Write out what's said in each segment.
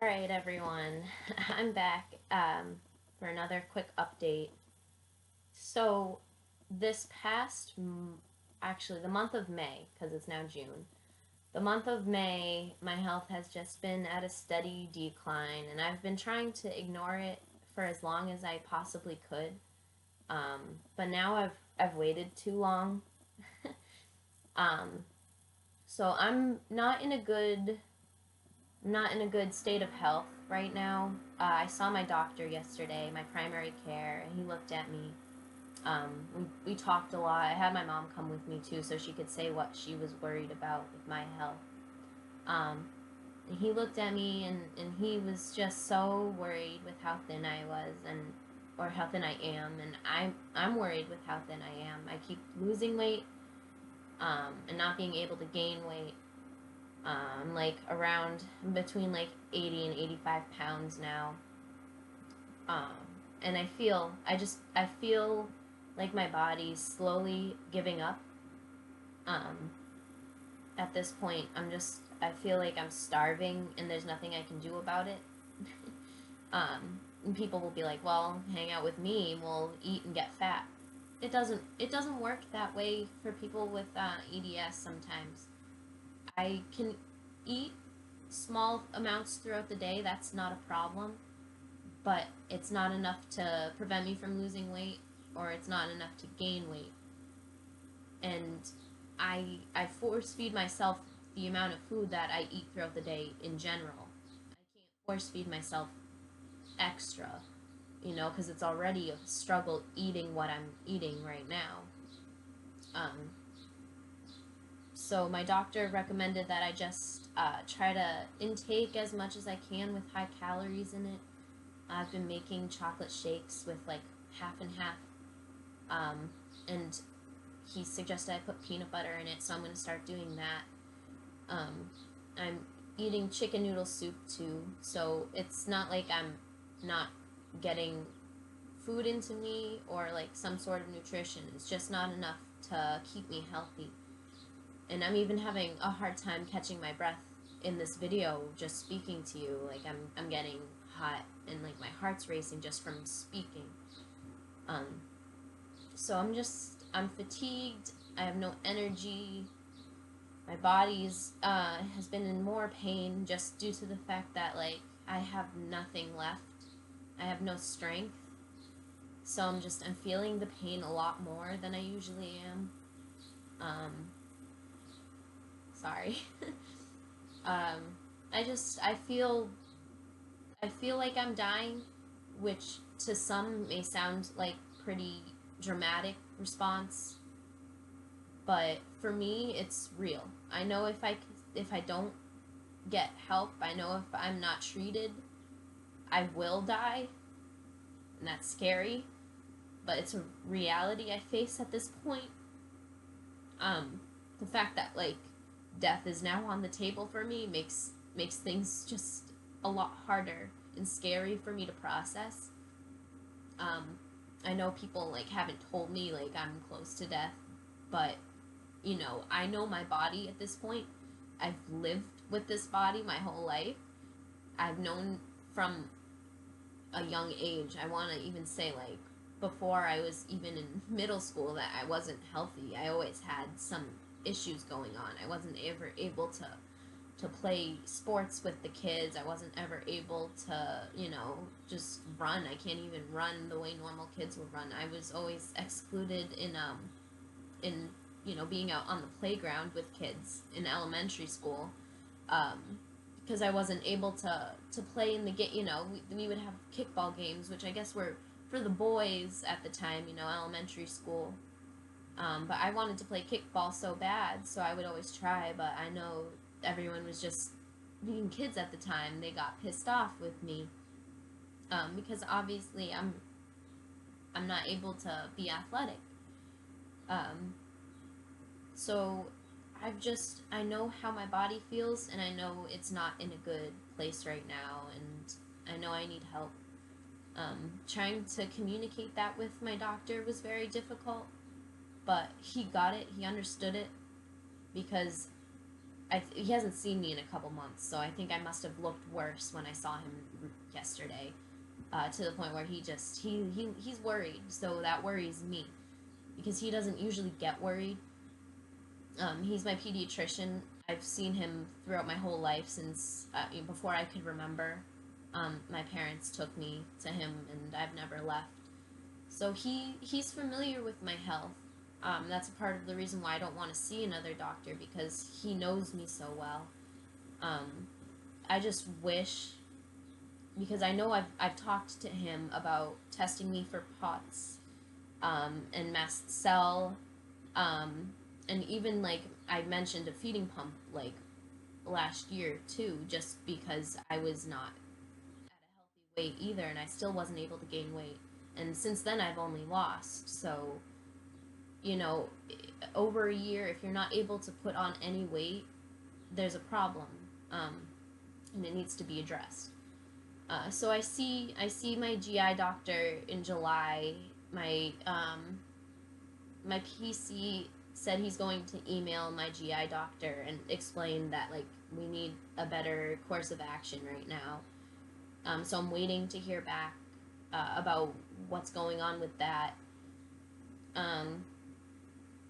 All right, everyone. I'm back for another quick update. So, this past, actually, the month of May, because it's now June, the month of May, my health has just been at a steady decline, and I've been trying to ignore it for as long as I possibly could. But now I've waited too long. um, so I'm not in a good state of health right now. I saw my doctor yesterday, my primary care, and he looked at me. We talked a lot. I had my mom come with me too, so she could say what she was worried about with my health. Um, and he looked at me, and he was just so worried with how thin I was, or how thin I am, and I'm worried with how thin I am. I keep losing weight, and not being able to gain weight. Like around between like 80 and 85 pounds now. Um, and I feel like my body's slowly giving up. Um, at this point, I feel like I'm starving and there's nothing I can do about it. And people will be like, well, hang out with me, we'll eat and get fat. It doesn't work that way for people with EDS sometimes. I can eat small amounts throughout the day, that's not a problem, but it's not enough to prevent me from losing weight, or it's not enough to gain weight. And I force feed myself the amount of food that I eat throughout the day in general. I can't force feed myself extra, because it's already a struggle eating what I'm eating right now. Um, so my doctor recommended that I just try to intake as much as I can with high calories in it. I've been making chocolate shakes with like half and half, um, and he suggested I put peanut butter in it, so I'm going to start doing that. I'm eating chicken noodle soup too, so it's not like I'm not getting food into me or like some sort of nutrition. It's just not enough to keep me healthy. And I'm even having a hard time catching my breath in this video just speaking to you. Like I'm getting hot and like my heart's racing just from speaking. Um, so I'm fatigued. I have no energy. My body's has been in more pain just due to the fact that like I have nothing left. I have no strength. So I'm feeling the pain a lot more than I usually am. Um, sorry. um, I feel like I'm dying, which to some may sound like pretty dramatic response, but for me it's real. I know if I don't get help, I know if I'm not treated, I will die, and that's scary, but it's a reality I face at this point. Um, the fact that like death is now on the table for me makes things just a lot harder and scary for me to process. Um, I know people like haven't told me like I'm close to death, but I know my body at this point. I've lived with this body my whole life. I've known from a young age. I want to even say like before I was even in middle school that I wasn't healthy. I always had some issues going on. I wasn't ever able to play sports with the kids. I wasn't ever able to, just run. I can't even run the way normal kids would run. I was always excluded in being out on the playground with kids in elementary school. Um, because I wasn't able to play in the game. We would have kickball games, which I guess were for the boys at the time, elementary school. But I wanted to play kickball so bad, so I would always try. But I know everyone was just being kids at the time. They got pissed off with me, because obviously I'm not able to be athletic. Um, so I know how my body feels, and I know it's not in a good place right now, and I know I need help. Trying to communicate that with my doctor was very difficult, but he got it. He understood it because he hasn't seen me in a couple months, so I think I must have looked worse when I saw him yesterday, to the point where he's worried. So that worries me because he doesn't usually get worried. He's my pediatrician. I've seen him throughout my whole life since before I could remember. My parents took me to him, and I've never left. So he's familiar with my health. That's a part of the reason why I don't want to see another doctor, because he knows me so well. Um, I just wish, because I know I've talked to him about testing me for POTS, and mast cell, and even like I mentioned a feeding pump like last year too, just because I was not at a healthy weight either, and I still wasn't able to gain weight. And since then, I've only lost. So, you know, over a year, if you're not able to put on any weight, there's a problem, and it needs to be addressed. So I see my GI doctor in July. My PC said he's going to email my GI doctor and explain that like we need a better course of action right now. So I'm waiting to hear back about what's going on with that. Um,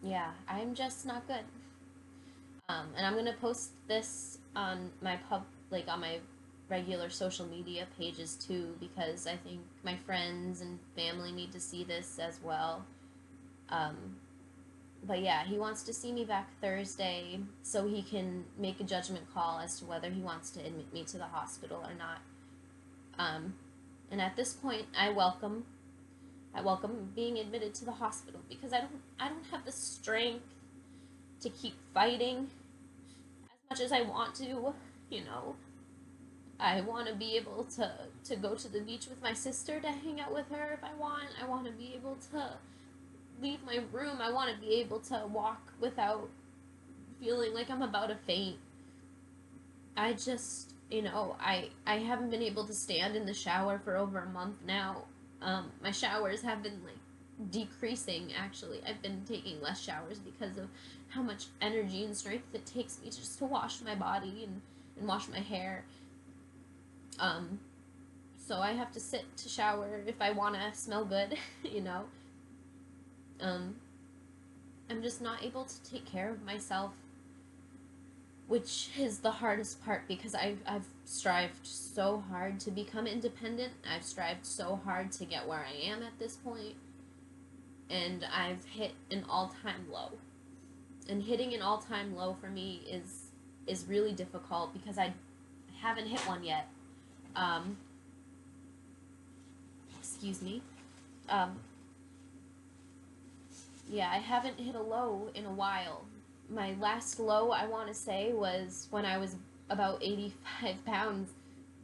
yeah, I'm just not good. And I'm gonna post this on my on my regular social media pages too, because I think my friends and family need to see this as well. Um, but yeah, he wants to see me back Thursday so he can make a judgment call as to whether he wants to admit me to the hospital or not. Um, and at this point, I welcome being admitted to the hospital, because I don't have the strength to keep fighting as much as I want to. You know, I want to be able to go to the beach with my sister, to hang out with her if I want. I want to be able to leave my room. I want to be able to walk without feeling like I'm about to faint. I just, I haven't been able to stand in the shower for over a month now. My showers have been like decreasing, actually. I've been taking less showers because of how much energy and strength it takes me just to wash my body and wash my hair. Um, so I have to sit to shower if I want to smell good, you know. Um, I'm just not able to take care of myself, which is the hardest part, because I've strived so hard to become independent. I've strived so hard to get where I am at this point, and I've hit an all-time low. And hitting an all-time low for me is really difficult, because I haven't hit one yet. Um, excuse me. Um, yeah, I haven't hit a low in a while. My last low, I want to say, was when I was about 85 pounds.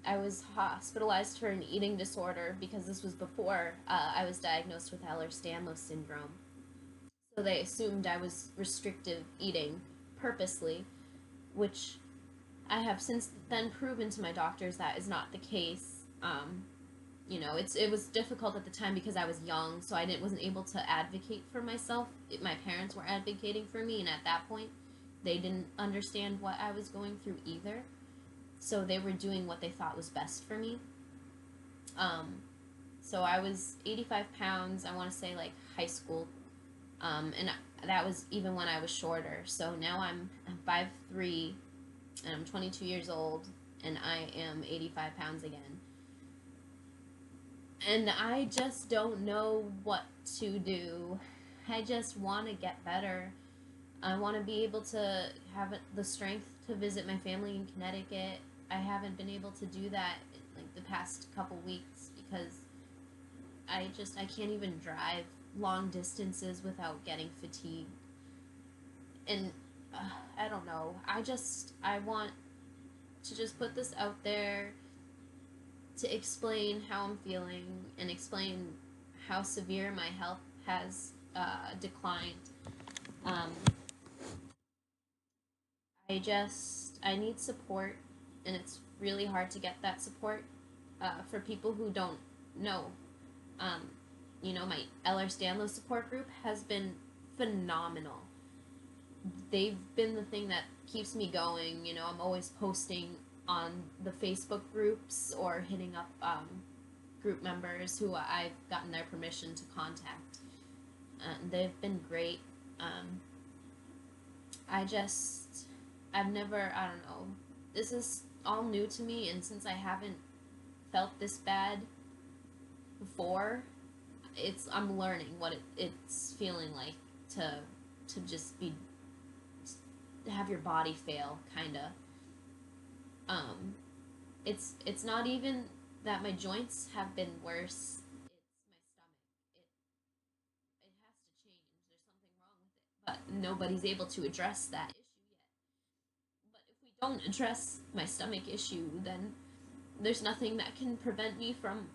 I was hospitalized for an eating disorder, because this was before I was diagnosed with Ehlers-Danlos Syndrome. So they assumed I was restrictive eating purposely, which I have since then proven to my doctors that is not the case. It was difficult at the time because I was young, so wasn't able to advocate for myself. My parents were advocating for me, and at that point, they didn't understand what I was going through either. So they were doing what they thought was best for me. Um, so I was 85 pounds, I want to say like high school, and that was even when I was shorter. So now I'm 5'3", and I'm 22 years old, and I am 85 pounds again. And I just don't know what to do. I just want to get better. I want to be able to have the strength to visit my family in Connecticut. I haven't been able to do that in like the past couple weeks, because I can't even drive long distances without getting fatigued. And I don't know. I want to just put this out there to explain how I'm feeling and explain how severe my health has declined. Um, I need support, and it's really hard to get that support for people who don't know. Um, my Ehlers-Danlos support group has been phenomenal. they've been the thing that keeps me going. You know, I'm always posting on the Facebook groups or hitting up group members who I've gotten their permission to contact. And they've been great. Um, I've never, I don't know, this is all new to me, and since I haven't felt this bad before, I'm learning what it's feeling like to just be, to have your body fail, kind of. Um, it's not even that my joints have been worse. It's my stomach. It has to change. There's something wrong with it, but nobody's able to address that issue yet. But if we don't address my stomach issue, then there's nothing that can prevent me from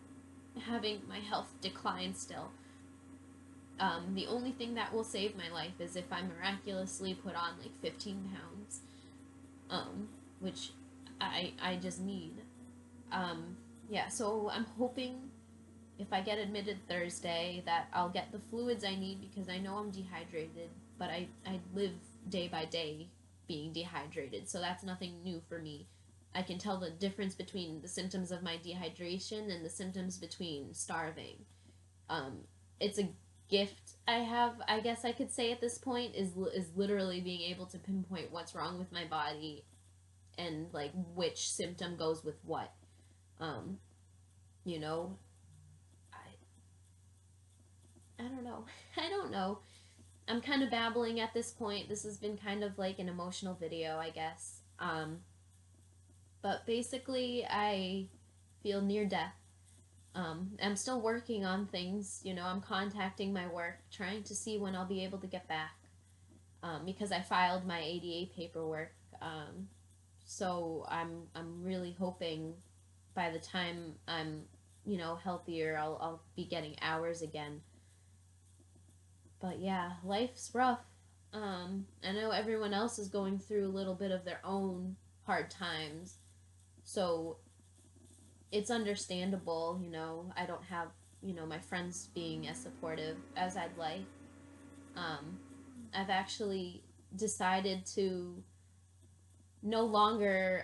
having my health decline still. The only thing that will save my life is if I miraculously put on like 15 pounds, which I just need. Yeah, so I'm hoping if I get admitted Thursday that I'll get the fluids I need, because I know I'm dehydrated, but I live day by day being dehydrated, so that's nothing new for me. I can tell the difference between the symptoms of my dehydration and the symptoms between starving. Um, it's a gift I have, I guess I could say at this point, is literally being able to pinpoint what's wrong with my body and like which symptom goes with what. Um, you know, I don't know. I don't know. I'm kind of babbling at this point. This has been kind of like an emotional video, I guess. But basically, I feel near death. I'm still working on things. You know, I'm contacting my work, trying to see when I'll be able to get back. Because I filed my ADA paperwork. So I'm really hoping by the time I'm, you know, healthier, I'll be getting hours again. But yeah, life's rough. I know everyone else is going through a little bit of their own hard times, so it's understandable. You know, I don't have, you know, my friends being as supportive as I'd like. Um, I've actually decided to no longer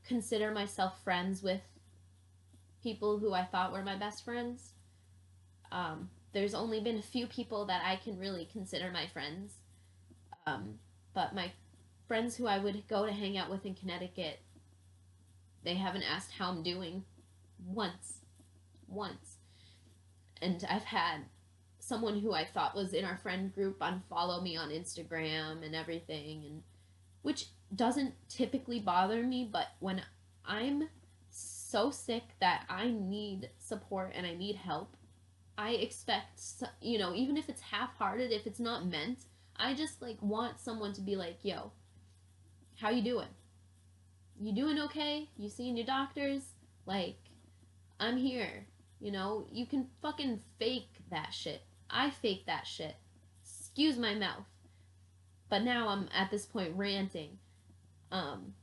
consider myself friends with people who I thought were my best friends. There's only been a few people that I can really consider my friends. Um, but my friends who I would go to hang out with in Connecticut, they haven't asked how I'm doing once. Once. And I've had someone who I thought was in our friend group unfollow me on Instagram and everything, and which doesn't typically bother me, but when I'm so sick that I need support and I need help, I expect, you know, even if it's half-hearted, if it's not meant, I just like want someone to be like, "Yo, how you doing? You doing okay? You seeing your doctors? Like, I'm here." You know, you can fucking fake that shit. I fake that shit. Excuse my mouth. But now I'm at this point ranting. Um,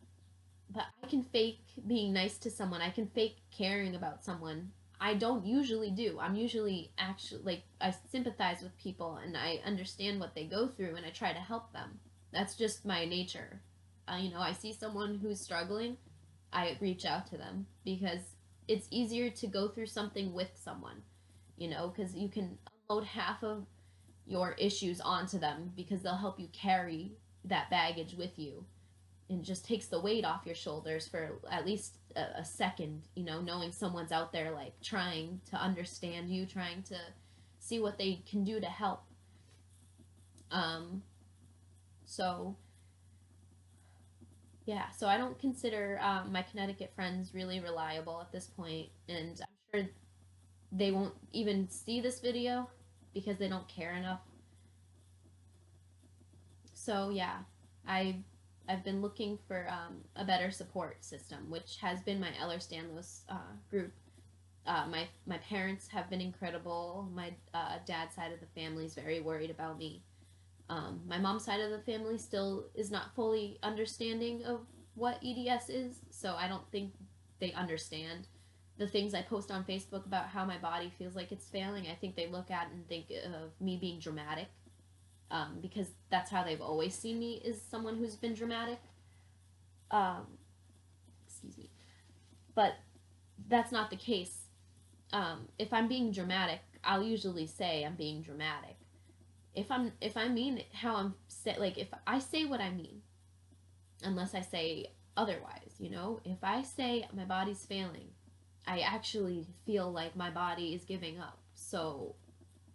but I can fake being nice to someone. I can fake caring about someone. I don't usually do. I'm usually actually like I sympathize with people and I understand what they go through and I try to help them. That's just my nature. You know, I see someone who's struggling, I reach out to them because it's easier to go through something with someone, you know, because you can unload half of your issues onto them because they'll help you carry that baggage with you and just takes the weight off your shoulders for at least a second, you know, knowing someone's out there like trying to understand you, trying to see what they can do to help. Um, so yeah, so I don't consider my Connecticut friends really reliable at this point, and I'm sure they won't even see this video because they don't care enough. So yeah, I I've been looking for a better support system, which has been my Ehlers-Danlos group. My parents have been incredible. My dad's side of the family is very worried about me. My mom's side of the family still is not fully understanding of what EDS is, so I don't think they understand the things I post on Facebook about how my body feels like it's failing. I think they look at it and think of me being dramatic. because that's how they've always seen me, is someone who's been dramatic. Um, excuse me. But that's not the case. If I'm being dramatic, I'll usually say I'm being dramatic. If I mean how I'm say, like if I say what I mean, unless I say otherwise, you know, if I say my body's failing, I actually feel like my body is giving up. So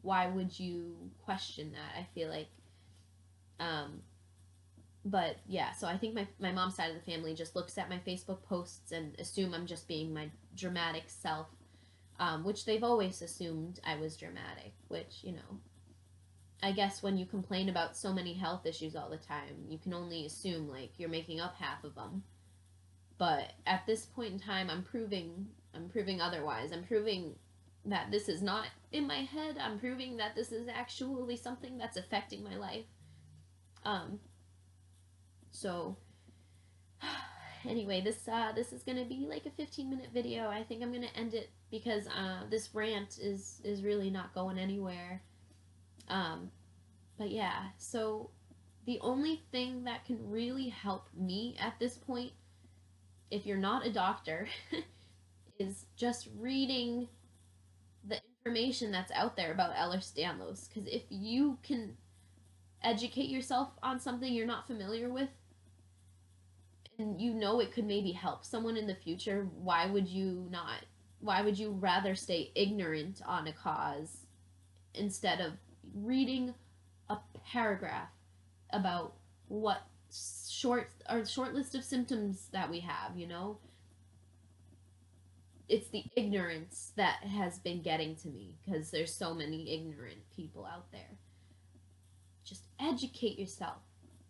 why would you question that? I feel like, um, but yeah, so I think my mom's side of the family just looks at my Facebook posts and assume I'm just being my dramatic self, which they've always assumed I was dramatic, which, you know, I guess when you complain about so many health issues all the time, you can only assume like you're making up half of them. But at this point in time, I'm proving otherwise. I'm proving that this is not in my head. I'm proving that this is actually something that's affecting my life. Um, so anyway, this is gonna be like a 15-minute video. I think I'm gonna end it because this rant is really not going anywhere. Um, but yeah, so the only thing that can really help me at this point, if you're not a doctor, is just reading the information that's out there about Ehlers-Danlos. Because if you can educate yourself on something you're not familiar with, and you know it could maybe help someone in the future, why would you not? Why would you rather stay ignorant on a cause instead of reading a paragraph about what short list of symptoms that we have, you know? It's the ignorance that has been getting to me because there's so many ignorant people out there. Just educate yourself,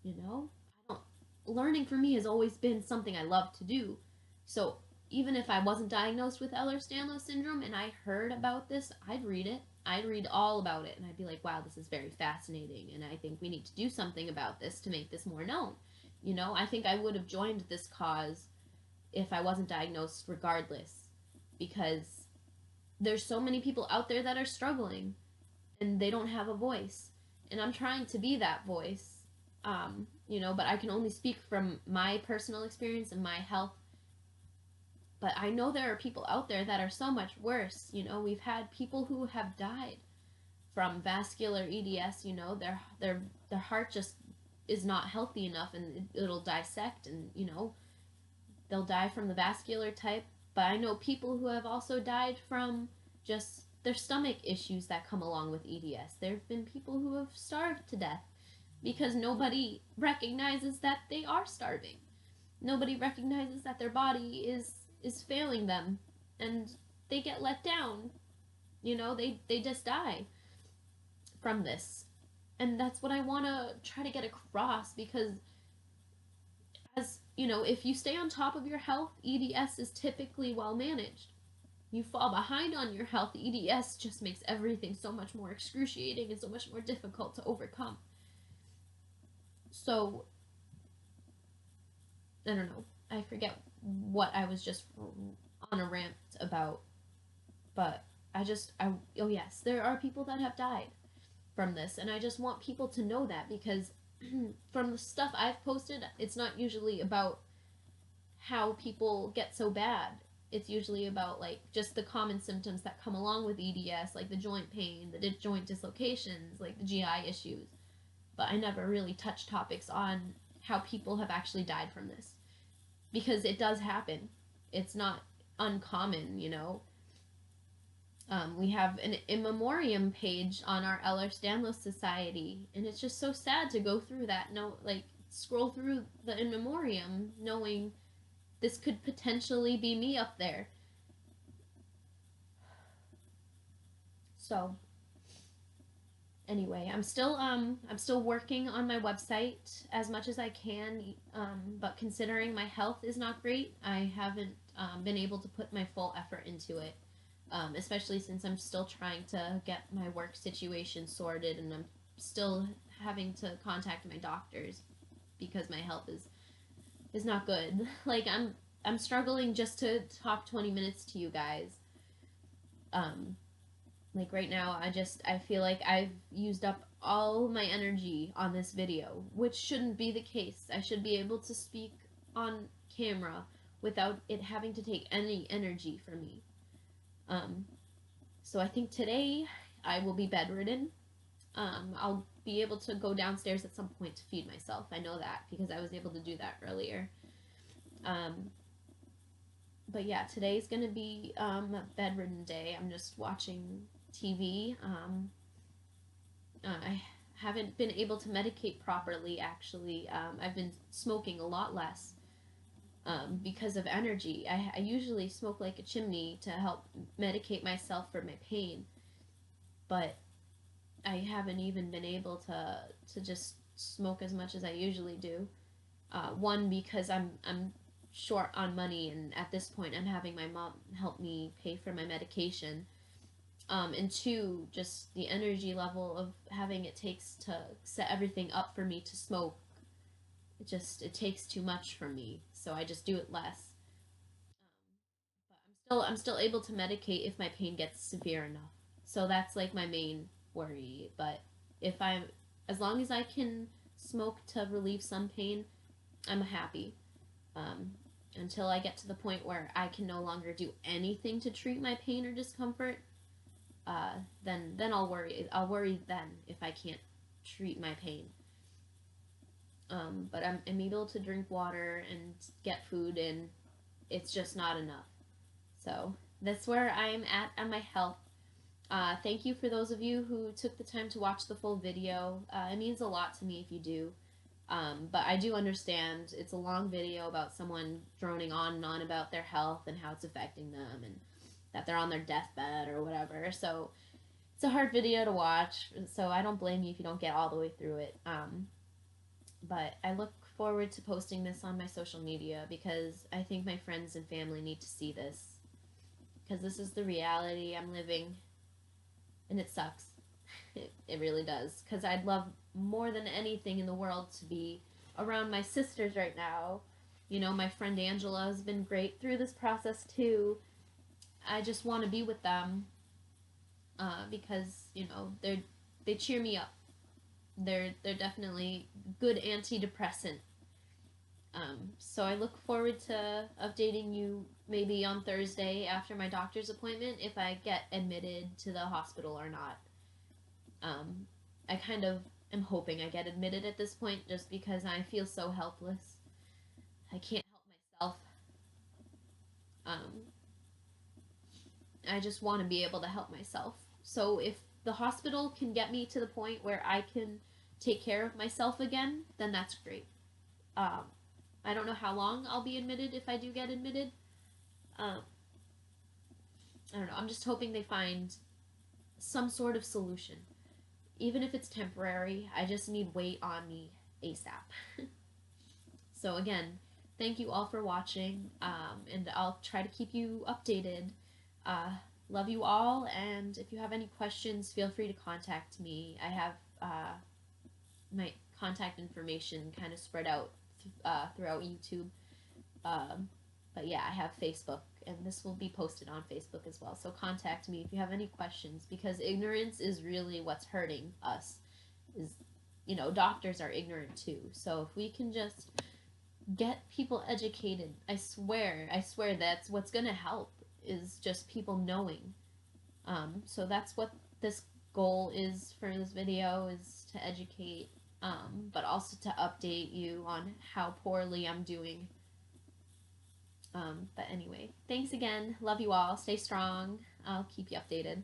you know? I don't Learning for me has always been something I love to do. So even if I wasn't diagnosed with Ehlers-Danlos syndrome and I heard about this, I'd read it. I'd read all about it and I'd be like, wow, this is very fascinating and I think we need to do something about this to make this more known. You know, I think I would have joined this cause if I wasn't diagnosed regardless, because there's so many people out there that are struggling and they don't have a voice. And I'm trying to be that voice, you know, but I can only speak from my personal experience and my health. But I know there are people out there that are so much worse. You know, we've had people who have died from vascular EDS. You know, their heart just is not healthy enough, and it'll dissect, and you know, they'll die from the vascular type. But I know people who have also died from just their stomach issues that come along with EDS. There have been people who have starved to death because nobody recognizes that they are starving. Nobody recognizes that their body is failing them, and they get let down. You know, they just die from this. And that's what I want to try to get across, because as you know, if you stay on top of your health, EDS is typically well managed. You fall behind on your health, EDS just makes everything so much more excruciating and so much more difficult to overcome. So, I don't know. I forget what I was just on a rant about, but oh yes, there are people that have died from this, and I just want people to know that, because from the stuff I've posted, it's not usually about how people get so bad. It's usually about like just the common symptoms that come along with EDS, like the joint pain, the joint dislocations, like the GI issues. But I never really touch topics on how people have actually died from this, because it does happen. It's not uncommon, you know. We have an in memoriam page on our Ehlers-Danlos Society, and it's just so sad to go through that. No, like scroll through the in memoriam, knowing this could potentially be me up there. So anyway, I'm still working on my website as much as I can, but considering my health is not great, I haven't been able to put my full effort into it. Especially since I'm still trying to get my work situation sorted, and I'm still having to contact my doctors because my health is not good. Like I'm struggling just to talk 20 minutes to you guys. Um, Like right now, I feel like I've used up all my energy on this video, which shouldn't be the case. I should be able to speak on camera without it having to take any energy from me. Um, so I think today I will be bedridden. I'll be able to go downstairs at some point to feed myself. I know that because I was able to do that earlier. Um, but yeah, today's gonna be a bedridden day. I'm just watching TV. I haven't been able to medicate properly, actually. I've been smoking a lot less because of energy. I usually smoke like a chimney to help medicate myself for my pain, but I haven't even been able to just smoke as much as I usually do. One, because I'm short on money, and at this point, I'm having my mom help me pay for my medication. And two, just the energy level of having it takes to set everything up for me to smoke. It takes too much from me, so I just do it less. But I'm still able to medicate if my pain gets severe enough. So that's like my main worry. But if I'm as long as I can smoke to relieve some pain, I'm happy. Um, until I get to the point where I can no longer do anything to treat my pain or discomfort, then I'll worry. I'll worry then if I can't treat my pain. But I'm able to drink water and get food, and it's just not enough. So that's where I'm at on my health. Thank you for those of you who took the time to watch the full video. It means a lot to me if you do. But I do understand it's a long video about someone droning on and on about their health and how it's affecting them and that they're on their deathbed or whatever. So it's a hard video to watch. So I don't blame you if you don't get all the way through it. But I look forward to posting this on my social media because I think my friends and family need to see this. Because this is the reality I'm living, and it sucks. It really does. Because I'd love more than anything in the world to be around my sisters right now. You know, my friend Angela has been great through this process too. I just want to be with them because you know they cheer me up. They're definitely good antidepressant. So I look forward to updating you maybe on Thursday after my doctor's appointment if I get admitted to the hospital or not. Um, I kind of am hoping I get admitted at this point just because I feel so helpless. I can't help myself. Um, I just want to be able to help myself. So if the hospital can get me to the point where I can take care of myself again, then that's great. Um, I don't know how long I'll be admitted if I do get admitted. Um, I don't know. I'm just hoping they find some sort of solution. Even if it's temporary, I just need weight on me ASAP. So, again, thank you all for watching, and I'll try to keep you updated. Uh, love you all, and if you have any questions, feel free to contact me. I have my contact information kind of spread out throughout YouTube. Um, but yeah, I have Facebook, and this will be posted on Facebook as well. So contact me if you have any questions, because ignorance is really what's hurting us. Is you know, doctors are ignorant too. So if we can just get people educated, I swear that's what's gonna help is just people knowing. So that's what this goal is for this video is to educate, but also to update you on how poorly I'm doing. But anyway, thanks again. Love you all. Stay strong. I'll keep you updated.